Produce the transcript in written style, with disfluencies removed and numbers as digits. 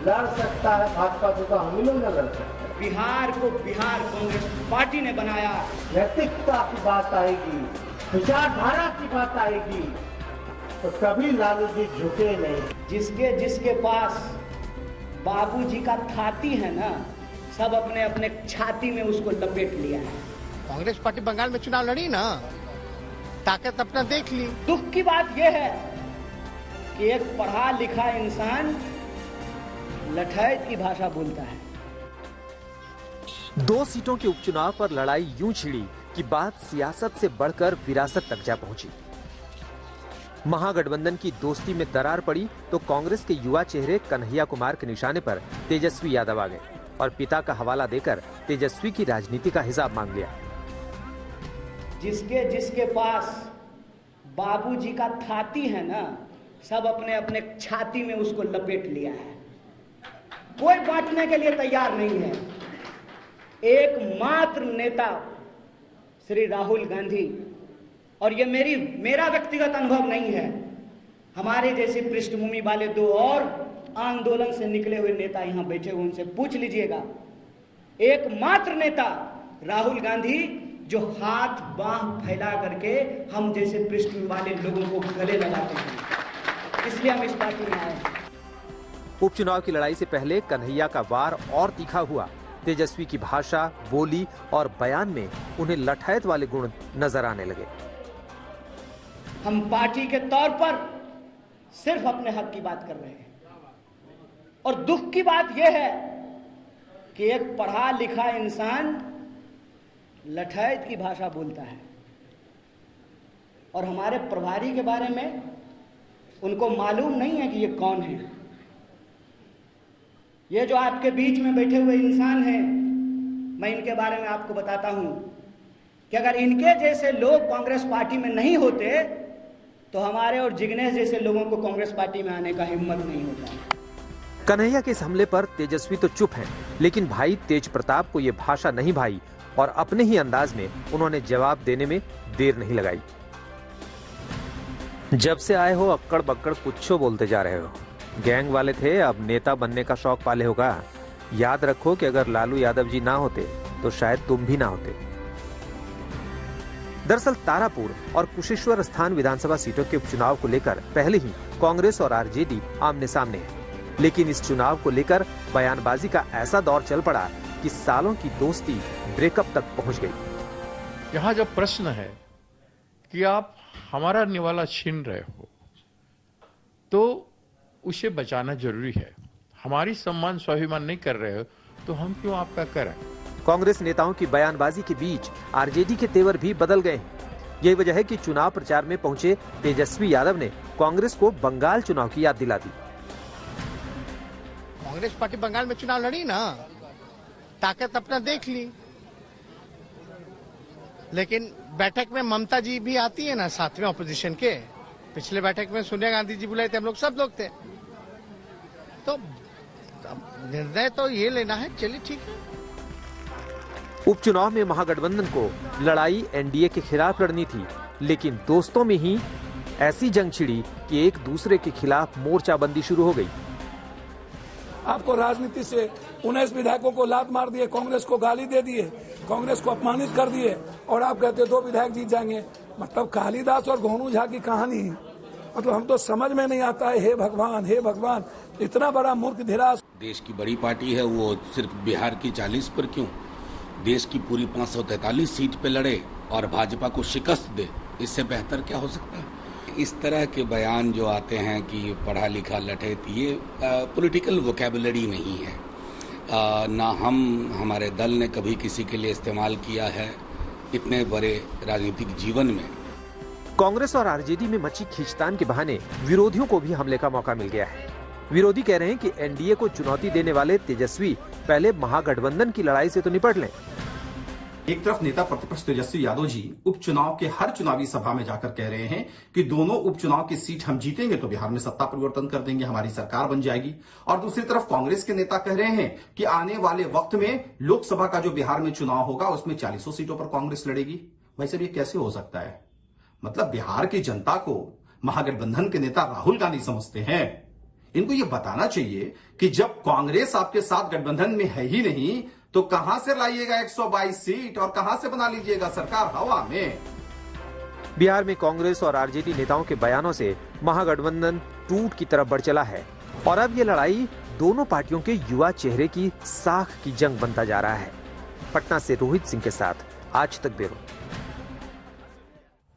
लड़ सकता है भाजपा से, तो हम ही लोग न लड़ सकते। बिहार को बिहार कांग्रेस पार्टी ने बनाया। नैतिकता की बात आएगी, विचारधारा की बात आएगी, तो कभी लालू जी झुके नहीं। जिसके पास बाबूजी का छाती है ना, सब अपने अपने छाती में उसको लपेट लिया है। कांग्रेस पार्टी बंगाल में चुनाव लड़ी ना, ताकत अपना देख ली। दुख की बात यह है कि एक पढ़ा लिखा इंसान लठैत की भाषा बोलता है। 2 सीटों के उपचुनाव पर लड़ाई यूं छिड़ी कि बात सियासत से बढ़कर विरासत तक जा पहुंची। महागठबंधन की दोस्ती में दरार पड़ी तो कांग्रेस के युवा चेहरे कन्हैया कुमार के निशाने पर तेजस्वी यादव आ गए और पिता का हवाला देकर तेजस्वी की राजनीति का हिसाब मांग लिया। जिसके पास बाबूजी का छाती है ना, सब अपने अपने छाती में उसको लपेट लिया है। कोई बांटने के लिए तैयार नहीं है। एकमात्र नेता श्री राहुल गांधी, और ये मेरा व्यक्तिगत अनुभव नहीं है, हमारे जैसे पृष्ठभूमि वाले 2 और आंदोलन से निकले हुए नेता यहां बैठे हुए, उनसे पूछ लीजिएगा। एकमात्र नेता राहुल गांधी जो हाथ बांह फैला करके हम जैसे पृष्ठभूमि वाले लोगों को गले लगाते हैं, इसलिए हम इस पार्टी में आए। उपचुनाव की लड़ाई से पहले कन्हैया का वार और तीखा हुआ। तेजस्वी की भाषा, बोली और बयान में उन्हें लठैत वाले गुण नजर आने लगे। हम पार्टी के तौर पर सिर्फ अपने हक की बात कर रहे हैं, और दुख की बात यह है कि एक पढ़ा लिखा इंसान लठैत की भाषा बोलता है, और हमारे प्रभारी के बारे में उनको मालूम नहीं है कि ये कौन है। ये जो आपके बीच में बैठे हुए इंसान हैं, मैं इनके बारे में आपको बताता हूं कि अगर इनके जैसे लोग कांग्रेस पार्टी में नहीं होते तो हमारे और जिग्नेश जैसे लोगों को कांग्रेस पार्टी में आने का हिम्मत नहीं होता। कन्हैया के इस हमले पर तेजस्वी तो चुप हैं, लेकिन भाई तेज प्रताप को ये भाषा नहीं भाई और अपने ही अंदाज में उन्होंने जवाब देने में देर नहीं लगाई। जब से आए हो अक्कड़ बक्कड़ कुछो बोलते जा रहे हो। गैंग वाले थे, अब नेता बनने का शौक पाले होगा। याद रखो कि अगर लालू यादव जी ना होते तो शायद तुम भी ना होते। दरअसल तारापुर और कुशेश्वर स्थान विधानसभा सीटों के उपचुनाव को लेकर पहले ही कांग्रेस और आरजेडी आमने सामने है, लेकिन इस चुनाव को लेकर बयानबाजी का ऐसा दौर चल पड़ा कि सालों की दोस्ती ब्रेकअप तक पहुंच गई। यहाँ जब प्रश्न है कि आप हमारा निवाला छीन रहे हो तो उसे बचाना जरूरी है। हमारी सम्मान स्वाभिमान नहीं कर रहे हो तो हम क्यों आपका करें। कांग्रेस नेताओं की बयानबाजी के बीच आरजेडी के तेवर भी बदल गए हैं। यही वजह है कि चुनाव प्रचार में पहुंचे तेजस्वी यादव ने कांग्रेस को बंगाल चुनाव की याद दिला दी। कांग्रेस पार्टी बंगाल में चुनाव लड़ी ना, ताकत अपना देख ली। लेकिन बैठक में ममता जी भी आती है ना, साथ में ऑपोजिशन के। पिछले बैठक में सोनिया गांधी जी बुलाए थे, हम लोग सब लोग थे। तो निर्णय तो ये लेना है, चलिए ठीक है। उपचुनाव में महागठबंधन को लड़ाई एनडीए के खिलाफ लड़नी थी, लेकिन दोस्तों में ही ऐसी जंग छिड़ी कि एक दूसरे के खिलाफ मोर्चाबंदी शुरू हो गई। आपको राजनीति से 19 विधायकों को लात मार दिए, कांग्रेस को गाली दे दिए, कांग्रेस को अपमानित कर दिए, और आप कहते 2 विधायक जीत जाएंगे। मतलब कालिदास और गोनू झा की कहानी, मतलब हम तो समझ में नहीं आता है। हे भगवान, इतना बड़ा मूर्ख धीराज। देश की बड़ी पार्टी है, वो सिर्फ बिहार की 40 पर क्यों, देश की पूरी 543 सीट पे लड़े और भाजपा को शिकस्त दे, इससे बेहतर क्या हो सकता है। इस तरह के बयान जो आते हैं कि पढ़ा लिखा लठैत, ये पॉलिटिकल वोकैबुलरी नहीं है। ना हमारे दल ने कभी किसी के लिए इस्तेमाल किया है इतने बड़े राजनीतिक जीवन में। कांग्रेस और आरजेडी में मची खींचतान के बहाने विरोधियों को भी हमले का मौका मिल गया है। विरोधी कह रहे हैं कि एनडीए को चुनौती देने वाले तेजस्वी पहले महागठबंधन की लड़ाई से तो निपट लें। एक तरफ नेता प्रतिपक्ष तेजस्वी यादव जी उपचुनाव के हर चुनावी सभा में जाकर कह रहे हैं कि दोनों उपचुनाव की सीट हम जीतेंगे तो बिहार में सत्ता परिवर्तन कर देंगे, हमारी सरकार बन जाएगी। और दूसरी तरफ कांग्रेस के नेता कह रहे हैं कि आने वाले वक्त में लोकसभा का जो बिहार में चुनाव होगा उसमें 40 सीटों पर कांग्रेस लड़ेगी। भाई साहब, ये कैसे हो सकता है? मतलब बिहार की जनता को महागठबंधन के नेता राहुल गांधी समझते हैं, इनको ये बताना चाहिए कि जब कांग्रेस आपके साथ गठबंधन में है ही नहीं तो कहां से लाइएगा 122 सीट और कहां से बना लीजिएगा सरकार हवा में। बिहार में कांग्रेस और आरजेडी नेताओं के बयानों से महागठबंधन टूट की तरफ बढ़ चला है और अब ये लड़ाई दोनों पार्टियों के युवा चेहरे की साख की जंग बनता जा रहा है। पटना से रोहित सिंह के साथ आज तक ब्यूरो।